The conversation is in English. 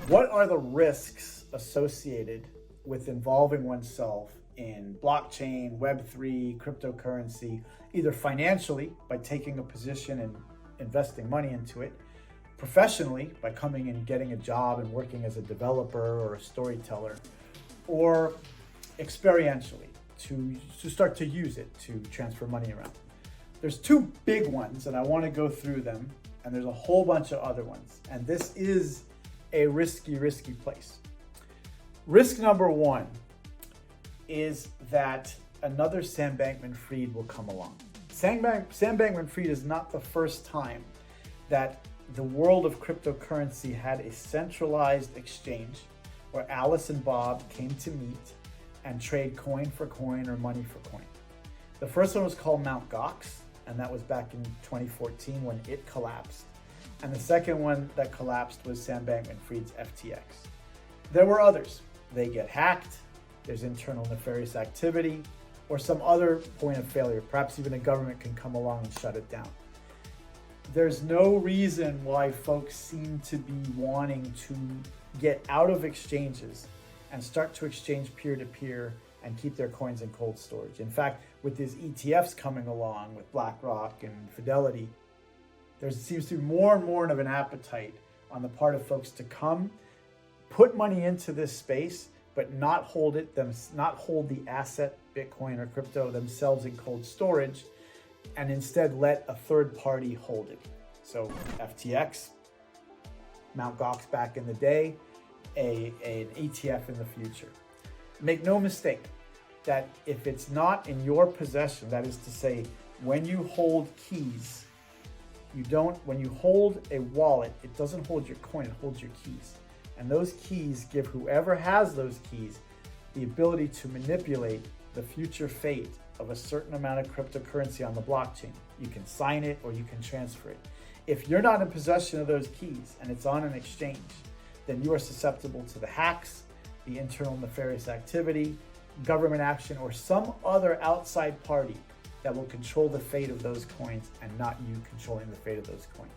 What are the risks associated with involving oneself in blockchain, Web3, cryptocurrency, either financially by taking a position and investing money into it, professionally by coming and getting a job and working as a developer or a storyteller, or experientially to start to use it to transfer money around? There's two big ones and I want to go through them, and there's a whole bunch of other ones, and this is a risky place. Risk number one is that another Sam Bankman-Fried will come along. Sam Bankman-Fried is not the first time that the world of cryptocurrency had a centralized exchange where Alice and Bob came to meet and trade coin for coin or money for coin. The first one was called Mt. Gox, and that was back in 2014 when it collapsed. And the second one that collapsed was Sam Bankman-Fried's FTX. There were others. They get hacked, there's internal nefarious activity, or some other point of failure. Perhaps even a government can come along and shut it down. There's no reason why folks seem to be wanting to get out of exchanges and start to exchange peer-to-peer and keep their coins in cold storage. In fact, with these ETFs coming along with BlackRock and Fidelity, there seems to be more and more of an appetite on the part of folks to come, put money into this space, but not hold the asset, Bitcoin or crypto themselves in cold storage, and instead let a third party hold it. So FTX, Mt. Gox back in the day, an ETF in the future. Make no mistake that if it's not in your possession, that is to say, when you hold keys, when you hold a wallet, it doesn't hold your coin, it holds your keys. And those keys give whoever has those keys the ability to manipulate the future fate of a certain amount of cryptocurrency on the blockchain. You can sign it or you can transfer it. If you're not in possession of those keys and it's on an exchange, then you are susceptible to the hacks, the internal nefarious activity, government action, or some other outside party that will control the fate of those coins and not you controlling the fate of those coins.